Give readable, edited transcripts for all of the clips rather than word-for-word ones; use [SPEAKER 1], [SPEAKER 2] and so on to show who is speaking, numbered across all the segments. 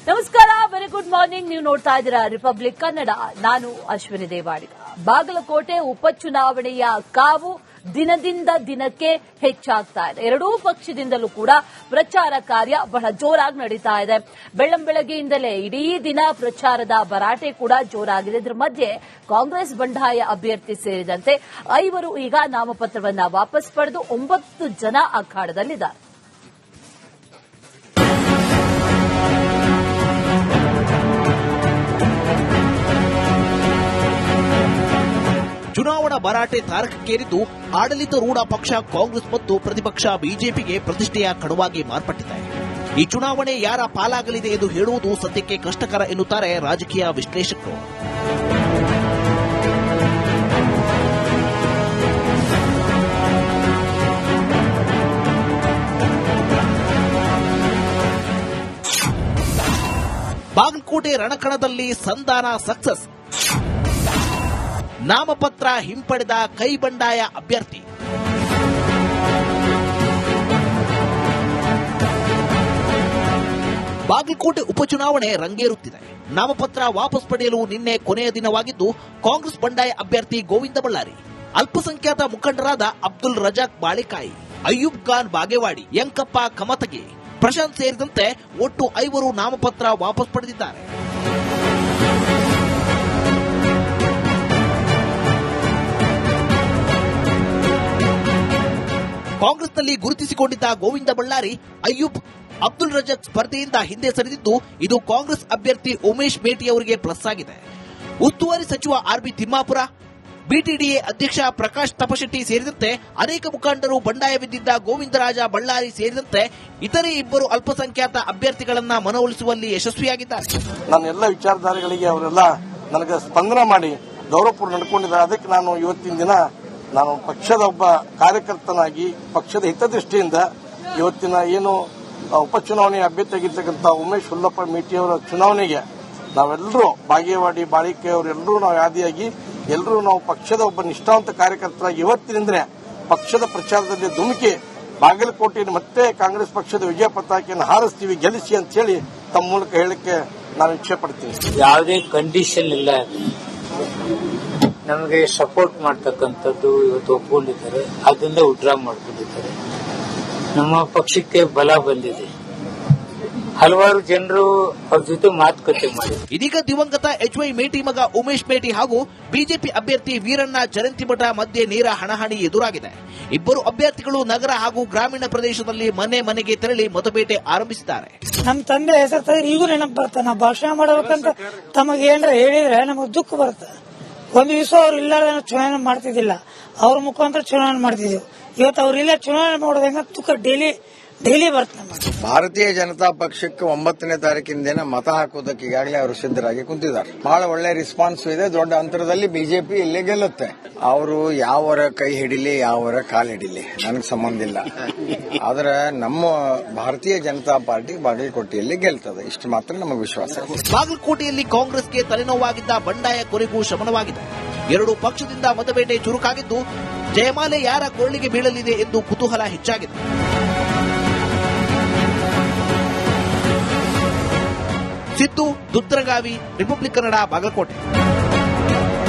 [SPEAKER 1] ನಮಸ್ಕಾರ, very good morning. ನೀವು ನೋಡ್ತಾ ಇದ್ದೀರಾ ರಿಪಬ್ಲಿಕ್ ಕನ್ನಡ. ನಾನು ಅಶ್ವಿನಿ ದೇವಾಡಿಗ. ಬಾಗಲಕೋಟೆ ಉಪಚುನಾವಣೆಯ ಕಾವು ದಿನದಿಂದ ದಿನಕ್ಕೆ ಹೆಚ್ಚಾಗ್ತಾ ಇದೆ. ಎರಡೂ ಪಕ್ಷದಿಂದಲೂ ಕೂಡ ಪ್ರಚಾರ ಕಾರ್ಯ ಬಹಳ ಜೋರಾಗಿ ನಡೀತಾ ಇದೆ. ಬೆಳ್ಳಂಬೆಳಗ್ಗೆಯಿಂದಲೇ ಇಡೀ ದಿನ ಪ್ರಚಾರದ ಭರಾಟೆ ಕೂಡ ಜೋರಾಗಿದೆ. ಇದರ ಮಧ್ಯೆ ಕಾಂಗ್ರೆಸ್ ಬಂಡಾಯ ಅಭ್ಯರ್ಥಿ ಸೇರಿದಂತೆ 5 ಈಗ ನಾಮಪತ್ರವನ್ನ ವಾಪಸ್ ಪಡೆದು 9 ಜನ ಅಖಾಡದಲ್ಲಿದ್ದಾರೆ.
[SPEAKER 2] ಚುನಾವಣಾ ಭರಾಟೆ ತಾರಕಕ್ಕೇರಿದ್ದು ಆಡಳಿತಾರೂಢ ಪಕ್ಷ ಕಾಂಗ್ರೆಸ್ ಮತ್ತು ಪ್ರತಿಪಕ್ಷ ಬಿಜೆಪಿಗೆ ಪ್ರತಿಷ್ಠೆಯ ಕಣವಾಗಿ ಮಾರ್ಪಟ್ಟಿದೆ. ಈ ಚುನಾವಣೆ ಯಾರ ಪಾಲಾಗಲಿದೆ ಎಂದು ಹೇಳುವುದು ಸದ್ಯಕ್ಕೆ ಕಷ್ಟಕರ ಎನ್ನುತ್ತಾರೆ ರಾಜಕೀಯ ವಿಶ್ಲೇಷಕರು. ಬಾಗಲಕೋಟೆ ರಣಕಣದಲ್ಲಿ ಸಂಧಾನ ಸಕ್ಸಸ್. ನಾಮಪತ್ರ ಹಿಂಪಡೆದ ಕೈ ಬಂಡಾಯ ಅಭ್ಯರ್ಥಿ. ಬಾಗಲಕೋಟೆ ಉಪಚುನಾವಣೆ ರಂಗೇರುತ್ತಿದೆ. ನಾಮಪತ್ರ ವಾಪಸ್ ಪಡೆಯಲು ನಿನ್ನೆ ಕೊನೆಯ ದಿನವಾಗಿದ್ದು ಕಾಂಗ್ರೆಸ್ ಬಂಡಾಯ ಅಭ್ಯರ್ಥಿ ಗೋವಿಂದ ಬಳ್ಳಾರಿ, ಅಲ್ಪಸಂಖ್ಯಾತ ಮುಖಂಡರಾದ ಅಬ್ದುಲ್ ರಜಾಕ್ ಬಾಳೆಕಾಯಿ, ಅಯ್ಯೂಬ್ ಖಾನ್ ಬಾಗೇವಾಡಿ, ಯಂಕಪ್ಪ ಕಮತಗಿ, ಪ್ರಶಾಂತ್ ಸೇರಿದಂತೆ ಒಟ್ಟು 5 ನಾಮಪತ್ರ ವಾಪಸ್ ಪಡೆದಿದ್ದಾರೆ. ಕಾಂಗ್ರೆಸ್ನಲ್ಲಿ ಗುರುತಿಸಿಕೊಂಡಿದ್ದ ಗೋವಿಂದ ಬಳ್ಳಾರಿ, ಅಯ್ಯೂಬ್, ಅಬ್ದುಲ್ ರಜಾಕ್ ಸ್ಪರ್ಧೆಯಿಂದ ಹಿಂದೆ ಸರಿದಿದ್ದು ಇದು ಕಾಂಗ್ರೆಸ್ ಅಭ್ಯರ್ಥಿ ಉಮೇಶ್ ಮೇಟಿ ಅವರಿಗೆ ಪ್ಲಸ್ ಆಗಿದೆ. ಉಸ್ತುವಾರಿ ಸಚಿವ ಆರ್ಬಿ ತಿಮ್ಮಾಪುರ, ಬಿಟಿಡಿಎ ಅಧ್ಯಕ್ಷ ಪ್ರಕಾಶ್ ತಪಶೆಟ್ಟಿ ಸೇರಿದಂತೆ ಅನೇಕ ಮುಖಂಡರು ಬಂಡಾಯವಿದ್ದಿದ್ದ ಗೋವಿಂದರಾಜ ಬಳ್ಳಾರಿ ಸೇರಿದಂತೆ ಇತರೆ 2 ಅಲ್ಪಸಂಖ್ಯಾತ ಅಭ್ಯರ್ಥಿಗಳನ್ನ ಮನವೊಲಿಸುವಲ್ಲಿ ಯಶಸ್ವಿಯಾಗಿದ್ದಾರೆ.
[SPEAKER 3] ನನ್ನ ಎಲ್ಲ ವಿಚಾರಧಾರೆಗಳಿಗೆ ಅವರೆಲ್ಲ ನನಗೆ ಸ್ಪಂದನ ಮಾಡಿ ಗೌರವಪೂರ್ಣ ನಡ್ಕೊಂಡಿದ್ದಾರೆ. ಅದಕ್ಕೆ ನಾನು ಇವತ್ತಿನ ದಿನ ನಾನು ಪಕ್ಷದ ಒಬ್ಬ ಕಾರ್ಯಕರ್ತನಾಗಿ ಪಕ್ಷದ ಹಿತದೃಷ್ಟಿಯಿಂದ ಇವತ್ತಿನ ಏನು ಉಪಚುನಾವಣೆ ಅಭ್ಯರ್ಥಿಯಾಗಿರ್ತಕ್ಕಂಥ ಉಮೇಶ್ ಹುಲ್ಲಪ್ಪ ಮೇಟಿಯವರ ಚುನಾವಣೆಗೆ ನಾವೆಲ್ಲರೂ ಬಾಗೇವಾಡಿ, ಬಾಳಿಕೆ ಅವರೆಲ್ಲರೂ ನಾವು ಆದಿಯಾಗಿ ಎಲ್ಲರೂ ನಾವು ಪಕ್ಷದ ಒಬ್ಬ ನಿಷ್ಠಾವಂತ ಕಾರ್ಯಕರ್ತರಾಗಿ ಇವತ್ತಿನಿಂದಲೇ ಪಕ್ಷದ ಪ್ರಚಾರದಲ್ಲಿ ಧುಮುಕಿ ಬಾಗಲಕೋಟೆಯಲ್ಲಿ ಮತ್ತೆ ಕಾಂಗ್ರೆಸ್ ಪಕ್ಷದ ವಿಜಯ ಪತಾಕೆಯನ್ನು ಹಾರಿಸ್ತೀವಿ, ಗೆಲ್ಲಿಸಿ ಅಂತ ಹೇಳಿ ತಮ್ಮ ಮೂಲಕ ಹೇಳಕ್ಕೆ ನಾನು ಇಚ್ಛೆ ಪಡ್ತೀನಿ.
[SPEAKER 4] ಯಾವುದೇ ಕಂಡೀಷನ್ ಇಲ್ಲ, ನಮಗೆ ಸಪೋರ್ಟ್ ಮಾಡ್ತಕ್ಕಂಥದ್ದು ಇವತ್ತು ಒಪ್ಕೊಂಡಿದ್ದಾರೆ, ಅದರಿಂದ ವಿಡ್ರಾ ಮಾಡ್ಕೊಂಡಿದ್ದಾರೆ. ನಮ್ಮ ಪಕ್ಷಕ್ಕೆ ಬಲ ಬಂದಿದೆ. ಹಲವಾರು ಜನರು ಅವ್ರ ಜೊತೆ ಮಾತುಕತೆ ಮಾಡಿದ್ದಾರೆ.
[SPEAKER 2] ಇದೀಗ ದಿವಂಗತ HY ಮೇಟಿ ಮಗ ಉಮೇಶ್ ಮೇಟಿ ಹಾಗೂ ಬಿಜೆಪಿ ಅಭ್ಯರ್ಥಿ ವೀರಣ್ಣ ಚರಂತಿಮಠ ಮಧ್ಯೆ ನೇರ ಹಣಾಹಣಿ ಎದುರಾಗಿದೆ. 2 ಅಭ್ಯರ್ಥಿಗಳು ನಗರ ಹಾಗೂ ಗ್ರಾಮೀಣ ಪ್ರದೇಶದಲ್ಲಿ ಮನೆ ಮನೆಗೆ ತೆರಳಿ ಮತಬೇಟೆ ಆರಂಭಿಸಿದ್ದಾರೆ.
[SPEAKER 5] ನಮ್ಮ ತಂದೆ ಹೆಸರು ತೆಗೆದ್ರೆ ಈಗೂ ನೆನಪು ಬರುತ್ತೆ. ನಾವು ಭಾಷಣ ಮಾಡಬೇಕಂತ ತಮಗೆ ಏನಾರ ಹೇಳಿದ್ರೆ ನಮಗೆ ದುಃಖ ಬರುತ್ತೆ. ಒಂದು ದಿವಸ ಅವ್ರು ಇಲ್ಲಾರ್ದ ಚುನಾವಣೆ ಮಾಡ್ತಿದ್ದಿಲ್ಲ, ಅವ್ರ ಮುಖಾಂತರ ಚುನಾವಣೆ ಮಾಡ್ತಿದ್ದೀವಿ. ಇವತ್ತು ಅವ್ರಿಲ್ಲ ಚುನಾವಣೆ ಮಾಡೋದಂಗ ದುಃಖ ಡೈಲಿ ಬರ್ತದೆ.
[SPEAKER 6] ಭಾರತೀಯ ಜನತಾ ಪಕ್ಷಕ್ಕೆ 9ನೇ ತಾರೀಕಿನ ದಿನ ಮತ ಹಾಕೋದಕ್ಕೆ ಈಗಾಗಲೇ ಅವರು ಸಿದ್ದರಾಗಿ ಕುಂತಿದ್ದಾರೆ. ಬಹಳ ಒಳ್ಳೆ ರೆಸ್ಪಾನ್ಸ್ ಇದೆ. ದೊಡ್ಡ ಅಂತರದಲ್ಲಿ ಬಿಜೆಪಿ ಇಲ್ಲೇ ಗೆಲ್ಲುತ್ತೆ. ಅವರು ಯಾವರ ಕೈ ಹಿಡಿಲಿ, ಯಾವರ ಕಾಲ್ ಹಿಡಿಲಿ, ನನಗೆ ಸಂಬಂಧ ಇಲ್ಲ. ಆದ್ರೆ ನಮ್ಮ ಭಾರತೀಯ ಜನತಾ ಪಾರ್ಟಿ ಬಾಗಲಕೋಟೆಯಲ್ಲಿ ಗೆಲ್ತದೆ, ಇಷ್ಟು ಮಾತ್ರ ನಮಗೆ ವಿಶ್ವಾಸ.
[SPEAKER 2] ಬಾಗಲಕೋಟೆಯಲ್ಲಿ ಕಾಂಗ್ರೆಸ್ಗೆ ತಲೆನೋವಾಗಿದ್ದ ಬಂಡಾಯ ಕೊನೆಗೂ ಶಮನವಾಗಿದೆ. 2 ಪಕ್ಷದಿಂದ ಮತಬೇಟೆ ಚುರುಕಾಗಿದ್ದು ಜಯಮಾಲೆ ಯಾರ ಕೊರಳಿಗೆ ಬೀಳಲಿದೆ ಎಂದು ಕುತೂಹಲ ಹೆಚ್ಚಾಗಿದೆ. ಸಿದ್ದು, ದುದ್ರಗಾವಿ, ರಿಪಬ್ಲಿಕ್ ಕನ್ನಡ, ಬಾಗಲಕೋಟೆ.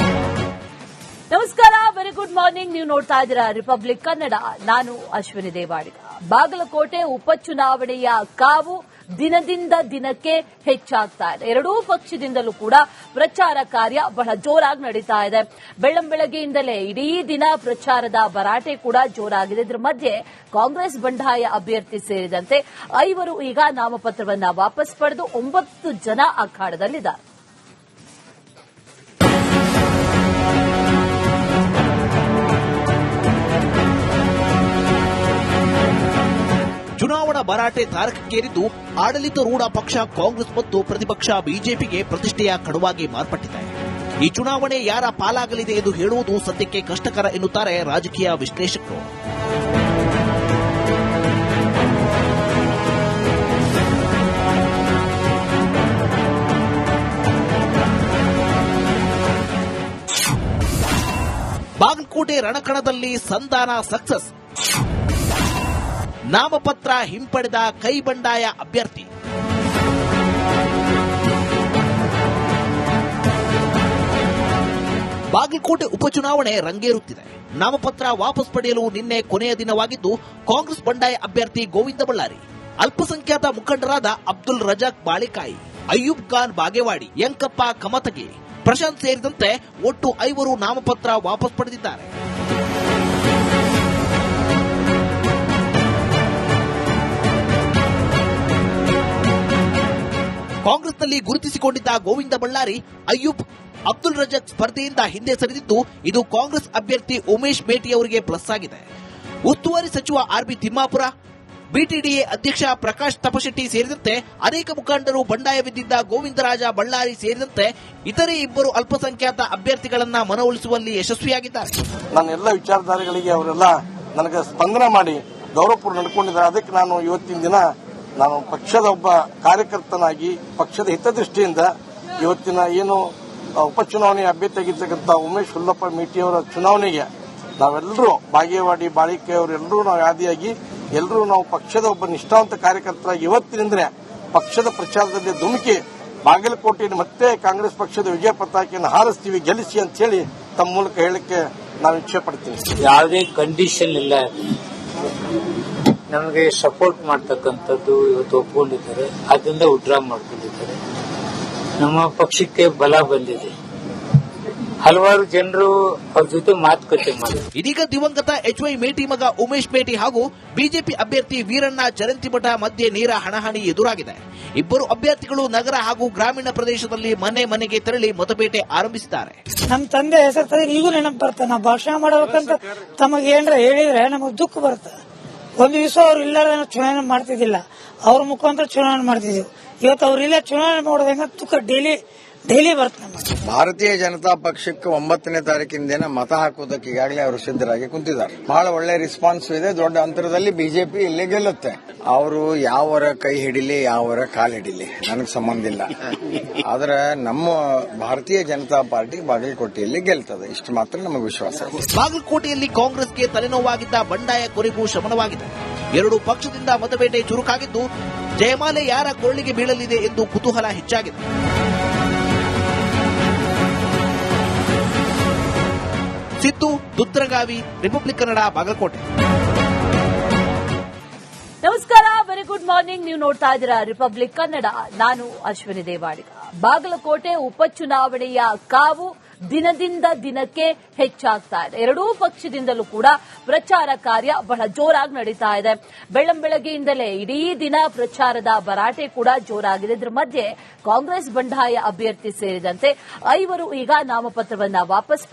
[SPEAKER 1] ನಮಸ್ಕಾರ, ವೆರಿ ಗುಡ್ ಮಾರ್ನಿಂಗ್. ನೀವು ನೋಡ್ತಾ ಇದ್ದೀರಾ ರಿಪಬ್ಲಿಕ್ ಕನ್ನಡ. ನಾನು ಅಶ್ವಿನಿ ದೇವಾಡಿಗ. ಬಾಗಲಕೋಟೆ ಉಪಚುನಾವಣೆಯ ಕಾವು ದಿನದಿಂದ ದಿನಕ್ಕೆ ಹೆಚ್ಚಾಗ್ತಾ ಇದೆ. ಎರಡೂ ಪಕ್ಷದಿಂದಲೂ ಕೂಡ ಪ್ರಚಾರ ಕಾರ್ಯ ಬಹಳ ಜೋರಾಗಿ ನಡೀತಾ ಇದೆ. ಬೆಳ್ಳಂಬೆಳಗ್ಗೆಯಿಂದಲೇ ಇಡೀ ದಿನ ಪ್ರಚಾರದ ಭರಾಟೆ ಕೂಡ ಜೋರಾಗಿದೆ. ಇದರ ಮಧ್ಯೆ ಕಾಂಗ್ರೆಸ್ ಬಂಡಾಯ ಅಭ್ಯರ್ಥಿ ಸೇರಿದಂತೆ 5 ಈಗ ನಾಮಪತ್ರವನ್ನ ವಾಪಸ್ ಪಡೆದು 9 ಜನ ಅಖಾಡದಲ್ಲಿದ್ದಾರೆ.
[SPEAKER 2] ಚುನಾವಣಾ ಭರಾಟೆ ತಾರಕಕ್ಕೇರಿದ್ದು ಆಡಳಿತಾರೂಢ ಪಕ್ಷ ಕಾಂಗ್ರೆಸ್ ಮತ್ತು ಪ್ರತಿಪಕ್ಷ ಬಿಜೆಪಿಗೆ ಪ್ರತಿಷ್ಠೆಯ ಕಣವಾಗಿ ಮಾರ್ಪಟ್ಟಿದೆ. ಈ ಚುನಾವಣೆ ಯಾರ ಪಾಲಾಗಲಿದೆ ಎಂದು ಹೇಳುವುದು ಸದ್ಯಕ್ಕೆ ಕಷ್ಟಕರ ಎನ್ನುತ್ತಾರೆ ರಾಜಕೀಯ ವಿಶ್ಲೇಷಕರು. ಬಾಗಲಕೋಟೆ ರಣಕಣದಲ್ಲಿ ಸಂಧಾನ ಸಕ್ಸಸ್. ನಾಮಪತ್ರ ಹಿಂಪಡೆದ ಕೈ ಬಂಡಾಯ ಅಭ್ಯರ್ಥಿ. ಬಾಗಲಕೋಟೆ ಉಪಚುನಾವಣೆ ರಂಗೇರುತ್ತಿದೆ. ನಾಮಪತ್ರ ವಾಪಸ್ ಪಡೆಯಲು ನಿನ್ನೆ ಕೊನೆಯ ದಿನವಾಗಿದ್ದು ಕಾಂಗ್ರೆಸ್ ಬಂಡಾಯ ಅಭ್ಯರ್ಥಿ ಗೋವಿಂದ ಬಳ್ಳಾರಿ, ಅಲ್ಪಸಂಖ್ಯಾತ ಮುಖಂಡರಾದ ಅಬ್ದುಲ್ ರಜಾಕ್ ಬಾಳಿಕಾಯಿ, ಅಯ್ಯೂಬ್ ಖಾನ್ ಬಾಗೇವಾಡಿ, ಯಂಕಪ್ಪ ಕಮತಗಿ, ಪ್ರಶಾಂತ್ ಸೇರಿದಂತೆ ಒಟ್ಟು 5 ನಾಮಪತ್ರ ವಾಪಸ್ ಪಡೆದಿದ್ದಾರೆ. ಕಾಂಗ್ರೆಸ್ನಲ್ಲಿ ಗುರುತಿಸಿಕೊಂಡಿದ್ದ ಗೋವಿಂದ ಬಳ್ಳಾರಿ, ಅಯ್ಯೂಬ್, ಅಬ್ದುಲ್ ರಜಾಕ್ ಸ್ಪರ್ಧೆಯಿಂದ ಹಿಂದೆ ಸರಿದಿದ್ದು ಇದು ಕಾಂಗ್ರೆಸ್ ಅಭ್ಯರ್ಥಿ ಉಮೇಶ್ ಮೇಟಿ ಅವರಿಗೆ ಪ್ಲಸ್ ಆಗಿದೆ. ಉಸ್ತುವಾರಿ ಸಚಿವ ಆರ್ಬಿ ತಿಮ್ಮಾಪುರ, ಬಿಟಿಡಿಎ ಅಧ್ಯಕ್ಷ ಪ್ರಕಾಶ್ ತಪಶೆಟ್ಟಿ ಸೇರಿದಂತೆ ಅನೇಕ ಮುಖಂಡರು ಬಂಡಾಯವಿದ್ದಿದ್ದ ಗೋವಿಂದರಾಜ ಬಳ್ಳಾರಿ ಸೇರಿದಂತೆ ಇತರೆ 2 ಅಲ್ಪಸಂಖ್ಯಾತ ಅಭ್ಯರ್ಥಿಗಳನ್ನ ಮನವೊಲಿಸುವಲ್ಲಿ ಯಶಸ್ವಿಯಾಗಿದ್ದಾರೆ.
[SPEAKER 3] ನನ್ನ ಎಲ್ಲ ವಿಚಾರಧಾರೆಗಳಿಗೆ ಅವರೆಲ್ಲ ನನಗೆ ಸ್ಪಂದನೆ ಮಾಡಿ ಗೌರವಪೂರ್ಣ ನಡ್ಕೊಂಡಿದ್ದಾರೆ. ಅದಕ್ಕೆ ನಾನು ಇವತ್ತಿನ ದಿನ ನಾನು ಪಕ್ಷದ ಒಬ್ಬ ಕಾರ್ಯಕರ್ತನಾಗಿ ಪಕ್ಷದ ಹಿತದೃಷ್ಟಿಯಿಂದ ಇವತ್ತಿನ ಏನು ಉಪಚುನಾವಣೆ ಅಭ್ಯರ್ಥಿಯಾಗಿರ್ತಕ್ಕಂಥ ಉಮೇಶ್ ಹುಲ್ಲಪ್ಪ ಮೇಟಿಯವರ ಚುನಾವಣೆಗೆ ನಾವೆಲ್ಲರೂ ಬಾಗೇವಾಡಿ, ಬಾಳಿಕೆ ಅವರೆಲ್ಲರೂ ನಾವು ಆದಿಯಾಗಿ ಎಲ್ಲರೂ ನಾವು ಪಕ್ಷದ ಒಬ್ಬ ನಿಷ್ಠಾವಂತ ಕಾರ್ಯಕರ್ತರಾಗಿ ಇವತ್ತಿನಿಂದ ಪಕ್ಷದ ಪ್ರಚಾರದಲ್ಲಿ ಧುಮುಕಿ ಬಾಗಲಕೋಟೆಯಲ್ಲಿ ಮತ್ತೆ ಕಾಂಗ್ರೆಸ್ ಪಕ್ಷದ ವಿಜಯ ಪತಾಕೆಯನ್ನು ಹಾರಿಸ್ತೀವಿ, ಗೆಲ್ಲಿಸಿ ಅಂತ ಹೇಳಿ ತಮ್ಮ ಮೂಲಕ ಹೇಳಕ್ಕೆ ನಾನು ಇಚ್ಛೆ ಪಡ್ತೀನಿ.
[SPEAKER 4] ಯಾವುದೇ ಕಂಡೀಷನ್ ಇಲ್ಲ, ನಮಗೆ ಸಪೋರ್ಟ್ ಮಾಡ್ತಕ್ಕಂಥದ್ದು ಇವತ್ತು ಒಪ್ಕೊಂಡಿದ್ದಾರೆ, ಅದರಿಂದ ವಿಡ್ರಾ ಮಾಡ್ಕೊಂಡಿದ್ದಾರೆ. ನಮ್ಮ ಪಕ್ಷಕ್ಕೆ ಬಲ ಬಂದಿದೆ. ಹಲವಾರು ಜನರು ಅವ್ರ ಜೊತೆ ಮಾತುಕತೆ ಮಾಡಿದ್ದಾರೆ.
[SPEAKER 2] ಇದೀಗ ದಿವಂಗತ HY ಮೇಟಿ ಮಗ ಉಮೇಶ್ ಮೇಟಿ ಹಾಗೂ ಬಿಜೆಪಿ ಅಭ್ಯರ್ಥಿ ವೀರಣ್ಣ ಚರಂತಿಮಠ ಮಧ್ಯೆ ನೇರ ಹಣಾಹಣಿ ಎದುರಾಗಿದೆ. ಇಬ್ಬರು ಅಭ್ಯರ್ಥಿಗಳು ನಗರ ಹಾಗೂ ಗ್ರಾಮೀಣ ಪ್ರದೇಶದಲ್ಲಿ ಮನೆ ಮನೆಗೆ ತೆರಳಿ ಮತಬೇಟೆ ಆರಂಭಿಸಿದ್ದಾರೆ.
[SPEAKER 5] ನಮ್ಮ ತಂದೆ ಹೆಸರು ತೆಗೆದು ಈಗೂ ನೆನಪು ಬರುತ್ತೆ. ನಾವು ಭಾಷಣ ಮಾಡಬೇಕಂತ ತಮಗೆ ಏನ್ರ ಹೇಳಿದ್ರೆ ನಮಗೆ ದುಃಖ ಬರುತ್ತೆ. ಒಂದು ದಿವಸ ಅವ್ರು ಇಲ್ಲಾರ ಚುನಾವಣೆ ಮಾಡ್ತಿದ್ದಿಲ್ಲ, ಅವ್ರ ಮುಖಾಂತರ ಚುನಾವಣೆ ಮಾಡ್ತಿದ್ವಿ. ಇವತ್ತು ಅವ್ರಿಲ್ಲ ಚುನಾವಣೆ ಮಾಡೋದಂಗ ದುಃಖ ಡೈಲಿ ಬರುತ್ತೆ.
[SPEAKER 6] ಭಾರತೀಯ ಜನತಾ ಪಕ್ಷಕ್ಕೆ 9ನೇ ತಾರೀಕಿನ ದಿನ ಮತ ಹಾಕುವುದಕ್ಕೆ ಈಗಾಗಲೇ ಅವರು ಸಿದ್ದರಾಗಿ ಕುಂತಿದ್ದಾರೆ. ಬಹಳ ಒಳ್ಳೆ ರೆಸ್ಪಾನ್ಸ್ ಇದೆ. ದೊಡ್ಡ ಅಂತರದಲ್ಲಿ ಬಿಜೆಪಿ ಇಲ್ಲಿ ಗೆಲ್ಲುತ್ತೆ. ಅವರು ಯಾವರ ಕೈ ಹಿಡಿಲಿ, ಯಾವರ ಕಾಲ್ ಹಿಡಿಲಿ, ನನಗೆ ಸಂಬಂಧ ಇಲ್ಲ. ಆದ್ರೆ ನಮ್ಮ ಭಾರತೀಯ ಜನತಾ ಪಾರ್ಟಿ ಬಾಗಲಕೋಟೆಯಲ್ಲಿ ಗೆಲ್ತದೆ, ಇಷ್ಟು ಮಾತ್ರ ನಮಗೆ ವಿಶ್ವಾಸ ಇದೆ.
[SPEAKER 2] ಬಾಗಲಕೋಟೆಯಲ್ಲಿ ಕಾಂಗ್ರೆಸ್ಗೆ ತಲೆನೋವಾಗಿದ್ದ ಬಂಡಾಯ ಕೊನೆಗೂ ಶಮನವಾಗಿದೆ. 2 ಪಕ್ಷದಿಂದ ಮತಬೇಟೆ ಚುರುಕಾಗಿದ್ದು ಜಯಮಾಲೆ ಯಾರ ಕೊರಳಿಗೆ ಬೀಳಲಿದೆ ಎಂದು ಕುತೂಹಲ ಹೆಚ್ಚಾಗಿದೆ. ಸಿದ್ದು, ದುದ್ರಗಾವಿ, ರಿಪಬ್ಲಿಕ್ ಕನ್ನಡ, ಬಾಗಲಕೋಟೆ.
[SPEAKER 1] ನಮಸ್ಕಾರ, ವೆರಿ ಗುಡ್ ಮಾರ್ನಿಂಗ್. ನೀವು ನೋಡ್ತಾ ಇದ್ದೀರಾ ರಿಪಬ್ಲಿಕ್ ಕನ್ನಡ. ನಾನು ಅಶ್ವಿನಿ ದೇವಾಡಿಗ. ಬಾಗಲಕೋಟೆ ಉಪಚುನಾವಣೆಯ ಕಾವು ದಿನದಿಂದ ದಿನಕ್ಕೆ ಹೆಚ್ಚಾಗ್ತಾ ಇದೆ. 2 ಪಕ್ಷದಿಂದಲೂ ಕೂಡ ಪ್ರಚಾರ ಕಾರ್ಯ ಬಹಳ ಜೋರಾಗಿ ನಡೀತಾ ಇದೆ. ಬೆಳ್ಳಂಬೆಳಗ್ಗೆಯಿಂದಲೇ ಇಡೀ ದಿನ ಪ್ರಚಾರದ ಭರಾಟೆ ಕೂಡ ಜೋರಾಗಿದೆ. ಇದರ ಮಧ್ಯೆ ಕಾಂಗ್ರೆಸ್ ಬಂಡಾಯ ಅಭ್ಯರ್ಥಿ ಸೇರಿದಂತೆ 5 ಈಗ ನಾಮಪತ್ರವನ್ನ ವಾಪಸ್